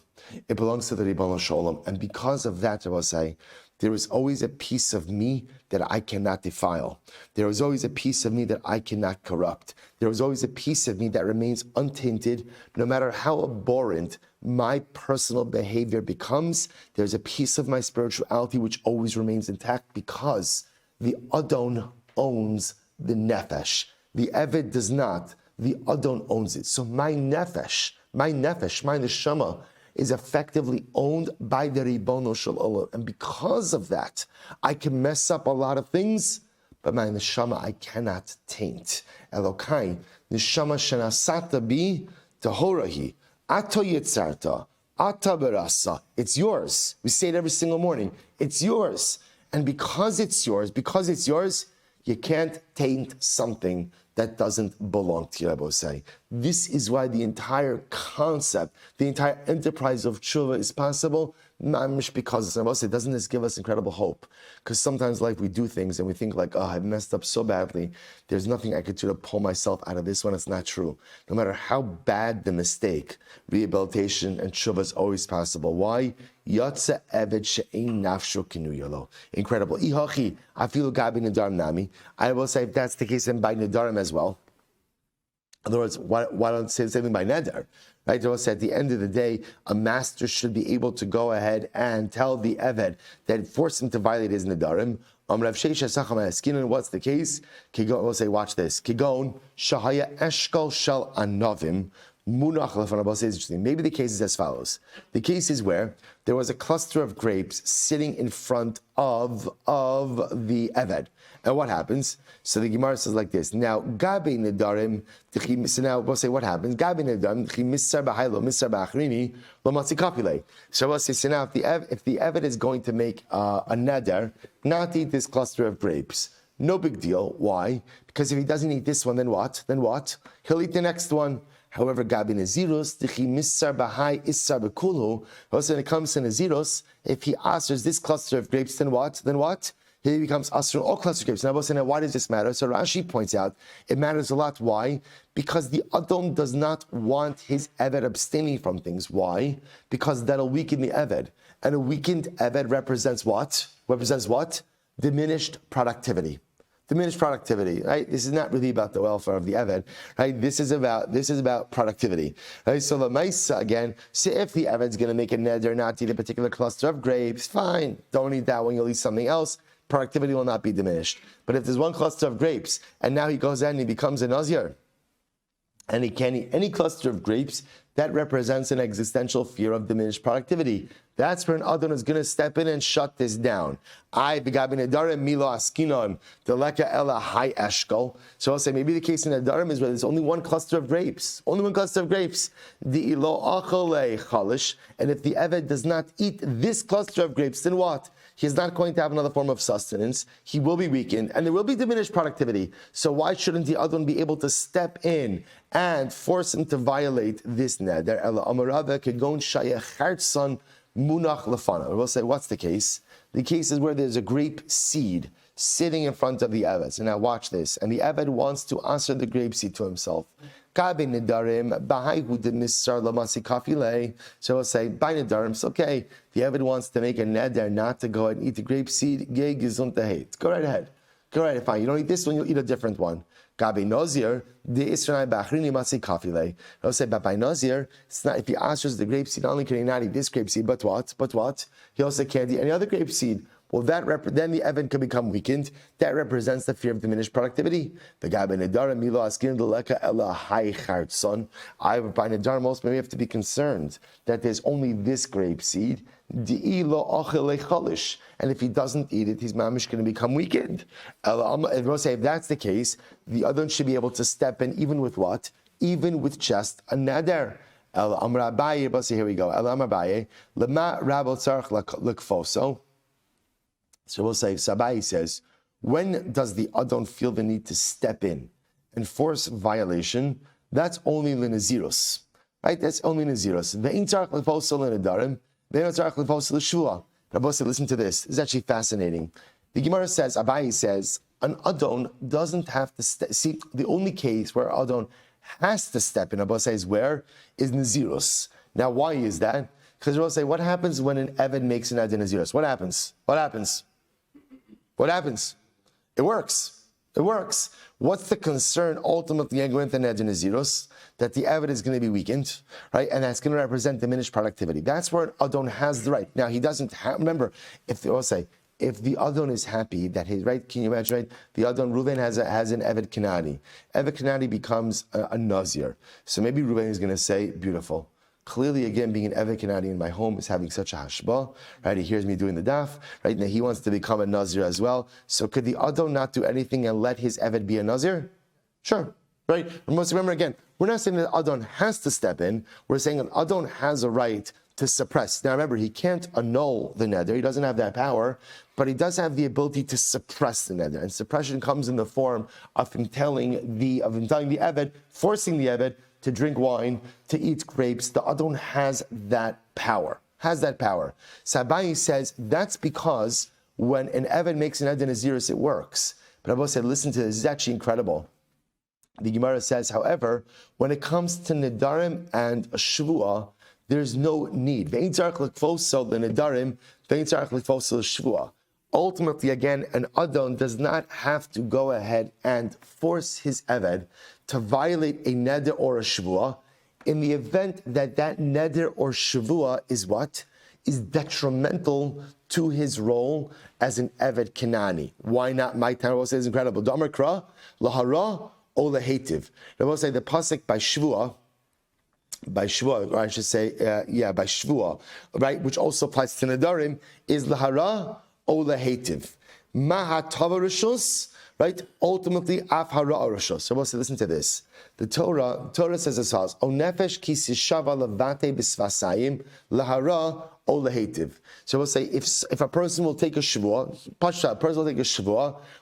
Speaker 1: It belongs to the Ribono Shalom. And because of that, I will say, there is always a piece of me that I cannot defile. There is always a piece of me that I cannot corrupt. There is always a piece of me that remains untainted. No matter how abhorrent my personal behavior becomes, there's a piece of my spirituality which always remains intact because the Adon owns the nefesh. The Eved does not. The Adon owns it. So my nefesh, my neshama, is effectively owned by the Ribono Shel Olam. And because of that, I can mess up a lot of things, but my neshama I cannot taint. Elokai, neshama shenasata bi tahorahi, ato yitzarta, ata berasa. It's yours. We say it every single morning. It's yours. And because it's yours, you can't taint something that doesn't belong to you, I will say. This is why the entire concept, the entire enterprise of tshuva is possible, not because I will say, doesn't this give us incredible hope? Because sometimes in life we do things and we think like, oh, I messed up so badly, there's nothing I could do to pull myself out of this one. It's not true. No matter how bad the mistake, rehabilitation and tshuva is always possible. Why? Yotze eved she'ein nafsho kinuyalo. Incredible. Ihachi, afilu gabi nedarim nami. I will say if that's the case, then by nedarim as well. In other words, why don't say the same thing by neder? Right? I will say at the end of the day, a master should be able to go ahead and tell the eved that force him to violate his nedarim. What's the case? We'll say, watch this. Kigon shahaya eshkol shel anovim. Munach lefanabos is interesting. Maybe the case is as follows. The case is where there was a cluster of grapes sitting in front of the Eved. And what happens? So the Gemara says like this. Now, Gabi Nedarim, so now we'll say what happens. Gabi Nedarim, Misar B'Hailo, Misar B'Achrini, Lomatzi Kapile. So we'll say, so now if the Eved is going to make a Neder, not eat this cluster of grapes, no big deal. Why? Because if he doesn't eat this one, then what? He'll eat the next one. However, Gabi Nazirus, Dichi Misar Bahai Isar Bekulu. Also, when it comes to Nazirus, if he answers this cluster of grapes, then what? He becomes Asr all cluster of grapes. Now, why does this matter? So Rashi points out it matters a lot. Why? Because the Adon does not want his Eved abstaining from things. Why? Because that'll weaken the Eved. And a weakened Eved represents what? Diminished productivity. Right? This is not really about the welfare of the Eved, right? This is about productivity, right? So the Maisa again, say if the Eved's going to make a neder not to eat a particular cluster of grapes, fine, don't eat that one, you'll eat something else. Productivity will not be diminished. But if there's one cluster of grapes and now he goes out and he becomes a Nazir, and he can't eat any cluster of grapes, that represents an existential fear of diminished productivity. That's where an Adon is going to step in and shut this down. So I'll say maybe the case in Adarim is where there's only one cluster of grapes. And if the Eved does not eat this cluster of grapes, then what? He's not going to have another form of sustenance. He will be weakened, and there will be diminished productivity. So why shouldn't the Adon be able to step in and force him to violate this neder? We'll say, what's the case? The case is where there's a grape seed sitting in front of the Eved. So now watch this. And the Eved wants to answer the grapeseed to himself. So we'll say, by Nidarim, it's okay. The Eved wants to make a neder not to go and eat the grapeseed. Go right ahead. Go right ahead, fine. You don't eat this one, you'll eat a different one. Gabi Nazir, the Israel Bachrini Matsi Kafile. I'll say, but by Nazir, it's not, if he answers the grapeseed, not only can he not eat this grapeseed, but what? He also can't eat any other grapeseed. Well, then the Evan can become weakened. That represents the fear of diminished productivity. The Gabi Nadarim Milo Askin Deleka Ella Hai Chartson. I by Nadarim also maybe have to be concerned that there's only this grapeseed. And if he doesn't eat it, his mamish going to become weakened. And we'll say if that's the case, the other should be able to step in even with what? Even with just a neder. Here we go. So we'll say, Sabai says, when does the Adon feel the need to step in and force violation? That's only Linazirus. Right? That's only Nazirus. Rabbi said, listen to this. This is actually fascinating. The Gemara says, Abai says, an Adon doesn't have to see, the only case where Adon has to step in, Rabbi says, where is Nazirus? Now, why is that? Because Rabbi say, what happens when an Evan makes an Ad Nazirus? What happens? It works. What's the concern ultimately going to Nazirus? That the Evan is going to be weakened, right? And that's going to represent diminished productivity. That's where an Adon has the right. Now, he doesn't remember, if the Adon is happy that he's right, can you imagine, right? The Adon, Reuven has an Eved Kanani. Eved Kanani becomes a Nazir. So maybe Reuven is going to say, beautiful. Clearly, again, being an Eved Kanani in my home is having such a hashba, right? He hears me doing the daf, right? Now he wants to become a Nazir as well. So could the Adon not do anything and let his Eved be a Nazir? Sure, right? Remember again, we're not saying that Adon has to step in. We're saying an Adon has a right to suppress. Now remember, he can't annul the neder. He doesn't have that power, but he does have the ability to suppress the neder. And suppression comes in the form of him telling the Eved, forcing the Eved to drink wine, to eat grapes. The Adon has that power. Sabai says that's because when an Eved makes an Ed Naziris, it works. But Abba said, listen to this is actually incredible. The Gemara says, however, when it comes to Nedarim and a Shvuah, there's no need. Ultimately, again, an Adon does not have to go ahead and force his Eved to violate a neder or a shvuah in the event that that neder or shvuah is what? Is detrimental to his role as an Eved Kanani. Why not? My Tanakh says incredible. Damar kra, lahara, o lehetiv. I will say the pasuk by shvuah, or I should say, by shvuah, right, which also applies to nedarim, is lahara o lehetiv. Maha tava rishus. Right? Ultimately, af hara arashos. So we'll say, listen to this. The Torah says as follows: O nefesh ki sishava levate bisvasayim lahara o lehetiv. So we'll say, if a person will take a shvuah,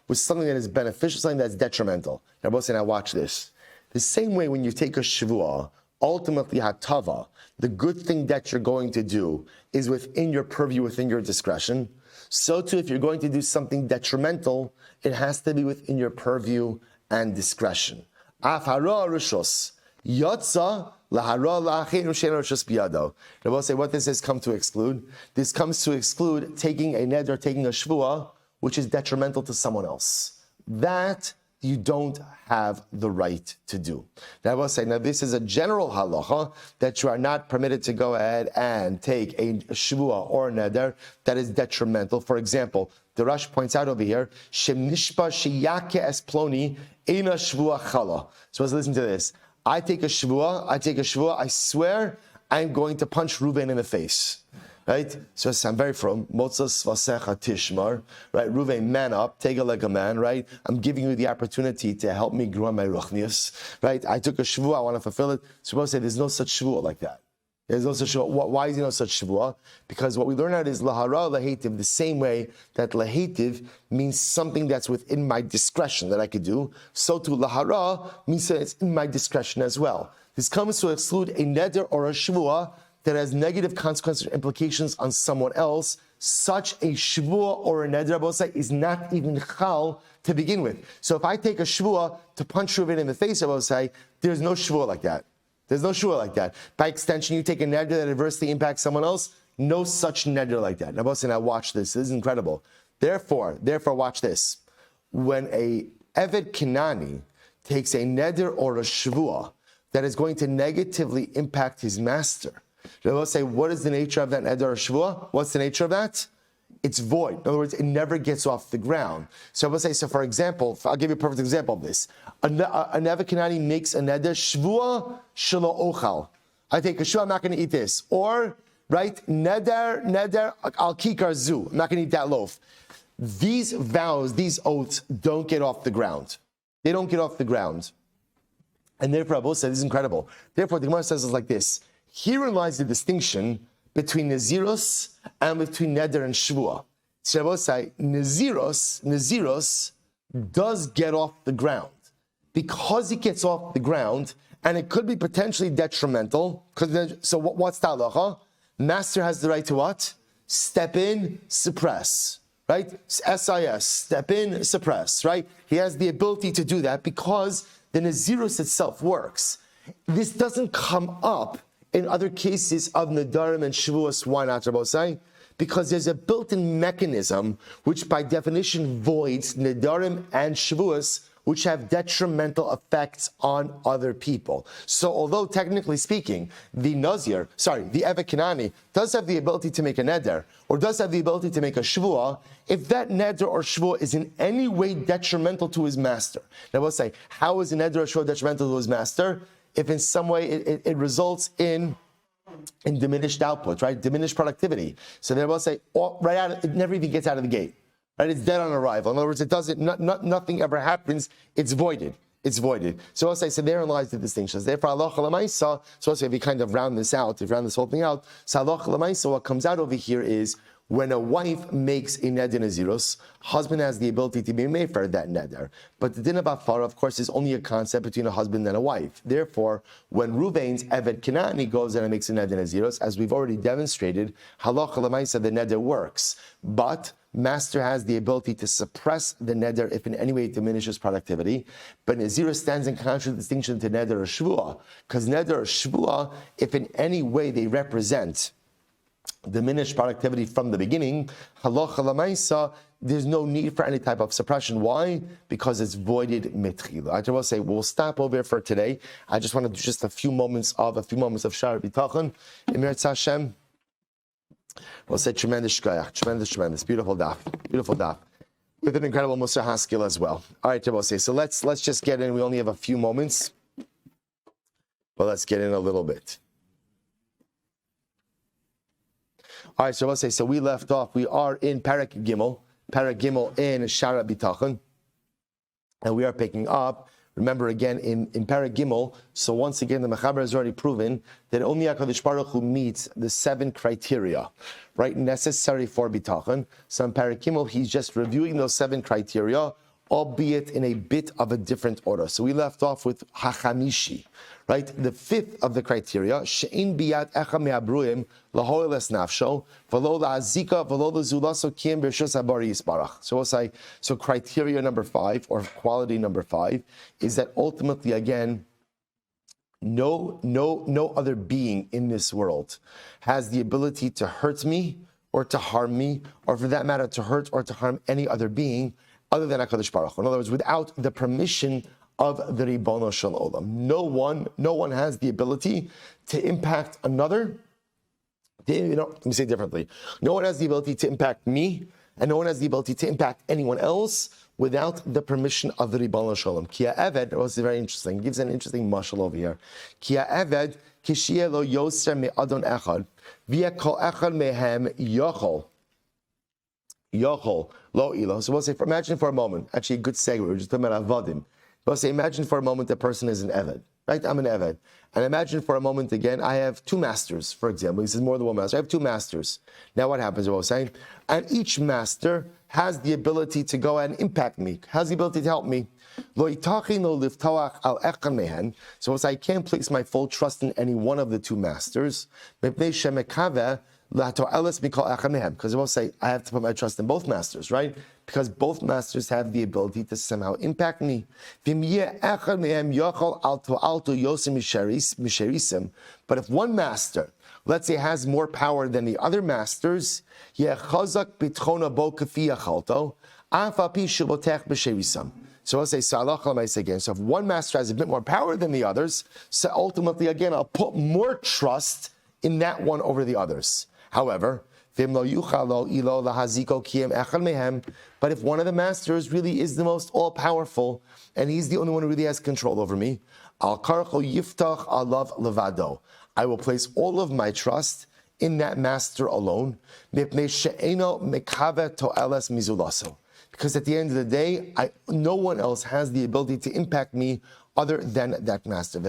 Speaker 1: with something that is beneficial, something that's detrimental. Now we'll say, now watch this. The same way when you take a shvuah, ultimately hatava, the good thing that you're going to do is within your purview, within your discretion. So too, if you're going to do something detrimental, it has to be within your purview and discretion. Af hara rishos yotza lahara la'achenu she'en rishos biyado. I will say what this has come to exclude. This comes to exclude taking a neder, taking a shvuah, which is detrimental to someone else. That you don't have the right to do. Now I will say, now this is a general halacha that you are not permitted to go ahead and take a shvuah or a neder that is detrimental. For example, the Rush points out over here, Shem nishpa sheyake es ploni eina shvuah chala. So let's listen to this. I take a shvuah, I swear I'm going to punch Reuven in the face. Right? So I'm very from Motzas Vasecha Tishmar, right? Reuven, man up, take it like a man, right? I'm giving you the opportunity to help me grow my ruchnius, right? I took a shvuah, I want to fulfill it. So we'll say there's no such shvuah like that. There's no such shvuah. Why is there no such shvuah? Because what we learn out is lahara lahetiv, the same way that lahetiv means something that's within my discretion that I could do. So too lahara means that it's in my discretion as well. This comes to exclude a neder or a shvuah that has negative consequences or implications on someone else. such a shvua or a neder, Rabbi say, is not even chal to begin with. So if I take a shvua to punch Reuven in the face, Rabbi say, there's no shvua like that. There's no shvua like that. By extension, you take a neder that adversely impacts someone else, no such neder like that. Rabbi say, now watch this. This is incredible. Therefore, watch this. When a Eved Kinani takes a neder or a shvua that is going to negatively impact his master, Rabbi say, what is the nature of that neder or shvua? What's the nature of that? It's void. In other words, it never gets off the ground. So Rabbi say, so for example, I'll give you a perfect example of this. An Eved Kinani makes a neder shvua shelo ochal. I take a shvua, I'm not going to eat this. Or, right, neder al kikar zu. I'm not going to eat that loaf. These vows, these oaths don't get off the ground. They don't get off the ground. And therefore, Rabbi said, this is incredible. Therefore, the Gemara says it's like this. Herein lies the distinction between Nazirus and between Neder and Shvua. So Rabbi say, Nazirus does get off the ground. Because it gets off the ground, and it could be potentially detrimental, so what's the halacha? Master has the right to what? Step in, suppress. Right? SIS, step in, suppress, right? He has the ability to do that because the Nazirus itself works. This doesn't come up in other cases of Nadarim and Shavuos. Why not, Rabbi say? Because there's a built-in mechanism which by definition voids Nadarim and Shavuos, which have detrimental effects on other people. So although technically speaking, the Nazir, the Eved Kinani, does have the ability to make a neder, or does have the ability to make a shvua, if that neder or shvua is in any way detrimental to his master. Now we'll say, how is a neder or shvua detrimental to his master? If in some way it results in diminished output, right? Diminished productivity. So they will say, it never even gets out of the gate. Right, it's dead on arrival. In other words, it doesn't. Nothing ever happens. It's voided. It's voided. So as I said, therein lies the distinctions. Therefore, halacha l'maisa. So if you kind of round this out, if you round this whole thing out, so halacha l'maisa, what comes out over here is when a wife makes a neder nazirus, husband has the ability to be made for that neder. But the din of afar, of course, is only a concept between a husband and a wife. Therefore, when Ruvain's Eved Kinani goes and makes a neder nazirus, as we've already demonstrated, halacha l'maisa, the neder works, but master has the ability to suppress the neder if in any way it diminishes productivity. But Nazir stands in contradistinction to neder or shvua, because neder or shvua, if in any way they represent diminished productivity from the beginning, halacha l'maisa, there's no need for any type of suppression. Why? Because it's voided mitchila. I will say we'll stop over here for today. I just want to do just a few moments of Shar B'tachon. Emir Hashem. We'll say tremendous shkoyach, tremendous, beautiful daf, with an incredible Musa Haskell as well. All right, we'll say, so let's just get in. We only have a few moments, but let's get in a little bit. All right, so we'll say, so we left off. We are in Parak Gimel in Shara B'tachon, and we are picking up. Remember again in Parak Gimel, so once again the Mechaber has already proven that only HaKadosh Baruch Hu meets the 7 criteria, right, necessary for Bitachon. So in Parak Gimel, he's just reviewing those 7 criteria, albeit in a bit of a different order. So we left off with Hachamishi, right? The 5th of the criteria, She'in biyat echa me'abruim lahoiles nafsho v'lo la'azika v'lo l'zulaso kiem b'rshus habari yisbarach. So we'll say, so criteria number 5, or quality number 5, is that ultimately, again, no other being in this world has the ability to hurt me or to harm me, or for that matter, to hurt or to harm any other being other than HaKadosh Baruch Hu. In other words, without the permission of the Ribono Shel Olam. No one has the ability to impact another. Let me say it differently. No one has the ability to impact me, and no one has the ability to impact anyone else without the permission of the Ribono Shel Olam. Kia Eved, was very interesting. He gives an interesting mashal over here. Kia Eved, kishie lo yoser me adon echad, via kol echad mehem yochol. Yochol, lo ilo. So we'll say, imagine for a moment, actually a good segue, we're just talking about avodim. We'll say, imagine for a moment the person is an Eved, right? I'm an Eved. And imagine for a moment again, I have 2 masters, for example. He says more than 1 master. I have 2 masters. Now what happens, what I was saying? And each master has the ability to go and impact me, has the ability to help me. So I can't place my full trust in any one of the 2 masters. Because I will say, I have to put my trust in both masters, right? Because both masters have the ability to somehow impact me. But if one master, let's say, has more power than the other masters, so I'll say, again. So if one master has a bit more power than the others, so ultimately, again, I'll put more trust in that one over the others. However, but if one of the masters really is the most all-powerful, and he's the only one who really has control over me, I will place all of my trust in that master alone, because at the end of the day, no one else has the ability to impact me other than that master.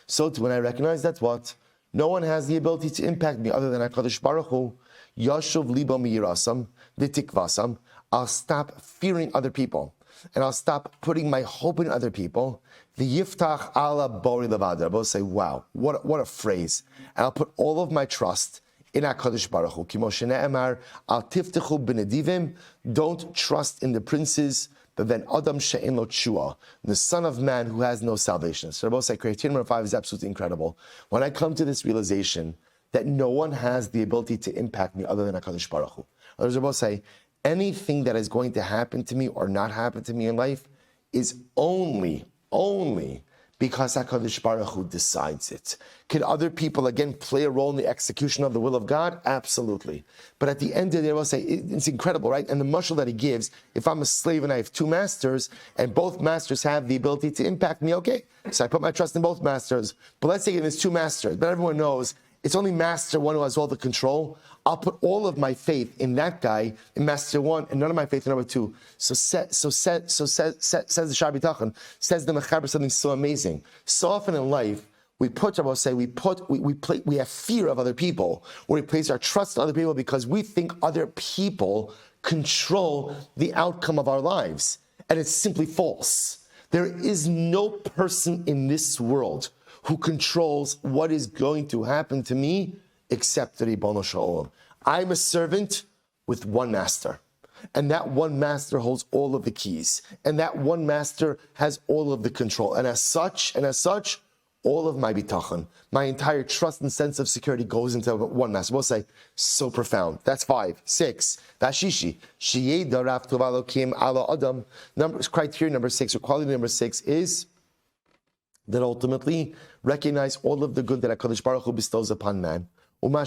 Speaker 1: So too, when I recognize that what? No one has the ability to impact me other than HaKadosh Baruch Hu, Yashuv libo miyirasam, v'tikvasam, I'll stop fearing other people, and I'll stop putting my hope in other people. The yiftach ala bori levada. I'll both say, wow, what a phrase. And I'll put all of my trust in HaKadosh Baruch Hu. Kimo shene'emar, al tiftechu b'nedivim, don't trust in the princes, but then Adam she'en lo tshua, the son of man who has no salvation. So Rabbi say, criterion number 5 is absolutely incredible. When I come to this realization that no one has the ability to impact me other than HaKadosh Baruch Hu. Rabbi say, anything that is going to happen to me or not happen to me in life is only because HaKadosh Baruch Hu decides it. Can other people, again, play a role in the execution of the will of God? Absolutely. But at the end of the day, I will say, it's incredible, right? And the mashal that he gives, if I'm a slave and I have two masters, and both masters have the ability to impact me, okay, so I put my trust in both masters. But let's say there's two masters, but everyone knows it's only master one who has all the control. I'll put all of my faith in that guy, in master one, and none of my faith in number two. Says the Shar B'tachon, says the Mechaber, something so amazing. So often in life, we have fear of other people, or we place our trust in other people because we think other people control the outcome of our lives. And it's simply false. There is no person in this world who controls what is going to happen to me except the Ribono Shel Olam. I'm a servant with one master. And that one master holds all of the keys. And that one master has all of the control. And as such, all of my bitachon, my entire trust and sense of security goes into one master. We'll say, so profound. That's 5. 6. That's shishi. Sheyeda raf tov Elokim ala adam. Criteria number 6, or quality number 6 is that ultimately recognize all of the good that HaKadosh Baruch Hu bestows upon man. And he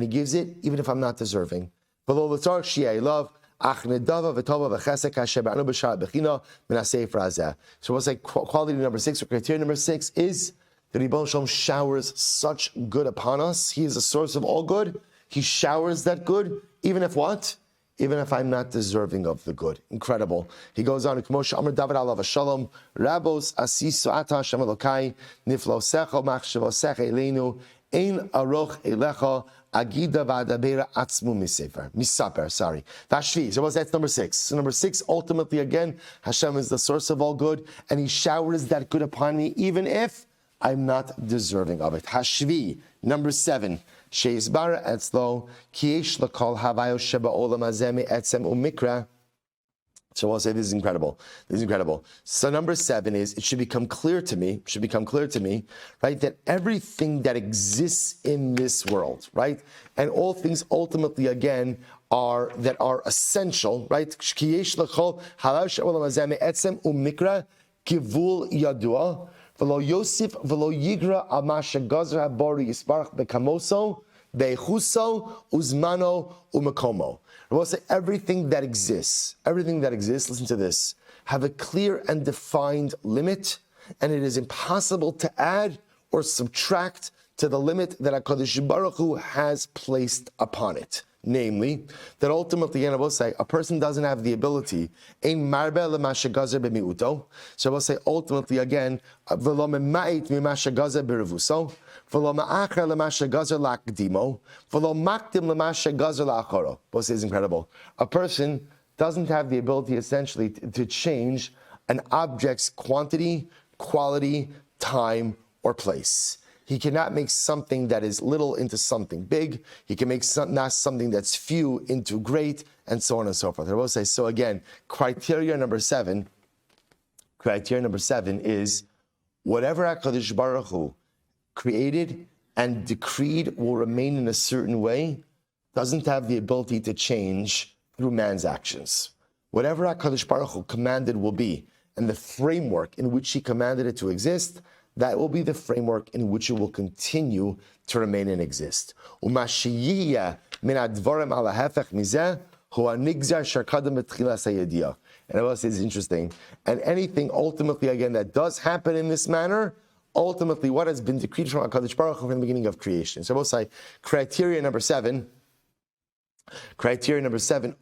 Speaker 1: gives it even if I'm not deserving. So what's like quality number 6, or criteria number 6 is that Ribono Shel Olam showers such good upon us. He is the source of all good. He showers that good, even if what? Even if I'm not deserving of the good. Incredible. He goes on, Moshe Amar David alav Shalom, Rabos asisu ata Hashem Elokai, niflosecha machshavosecha eleinu, ein aroch elecha, agida v'adabera atzmu misaper, sorry. Tashvi, so that's number 6. So number 6, ultimately again, Hashem is the source of all good, and He showers that good upon me, even if I'm not deserving of it. Hashvi, number 7. Sheizbara etzlo kiesh lakol havayo sheba olam hazeh etzem umikra. So I'll say this is incredible. This is incredible. So number 7 is it should become clear to me, right, that everything that exists in this world, right, and all things ultimately again are essential, right? Kiesh lakol havayo sheba olam hazeh etzem umikra kivul yadua. V'lo Yosef v'lo Yigra al masha gazer habori yisbarach bekamoso bechuso uzmano umakomo. We'll say everything that exists, listen to this, have a clear and defined limit, and it is impossible to add or subtract to the limit that HaKadosh Baruch Hu has placed upon it. Namely, that ultimately, and I will say, a person doesn't have the ability. So I will say, ultimately, again, both is incredible. A person doesn't have the ability essentially to change an object's quantity, quality, time, or place. He cannot make something that is little into something big. He can make not something that's few into great, and so on and so forth. I will say, so again, criteria number seven is whatever HaKadosh Baruch Hu created and decreed will remain in a certain way, doesn't have the ability to change through man's actions. Whatever HaKadosh Baruch Hu commanded will be, and the framework in which he commanded it to exist, that will be the framework in which it will continue to remain and exist. And I will say it's interesting. And anything ultimately, again, that does happen in this manner, ultimately what has been decreed from HaKadosh Baruch Hu from the beginning of creation. So I will say criteria number seven,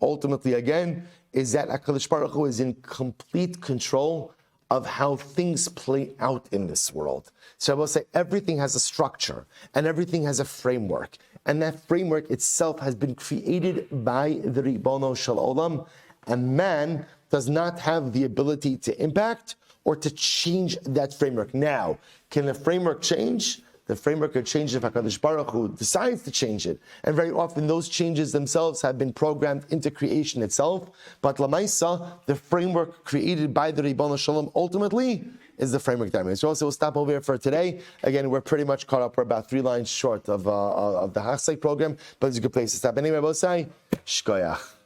Speaker 1: ultimately again, is that HaKadosh Baruch Hu is in complete control of how things play out in this world. So I will say everything has a structure and everything has a framework. And that framework itself has been created by the Ribono Shel Olam. And man does not have the ability to impact or to change that framework. Now, can the framework change? The framework could change if HaKadosh Baruch Hu decides to change it. And very often those changes themselves have been programmed into creation itself. But Lamaisa, the framework created by the Ribono Shel Olam ultimately is the framework that So also we'll stop over here for today. Again, we're pretty much caught up. We're about 3 lines short of the Hasai program, but it's a good place to stop. Anyway, we'll say, Shkoyach.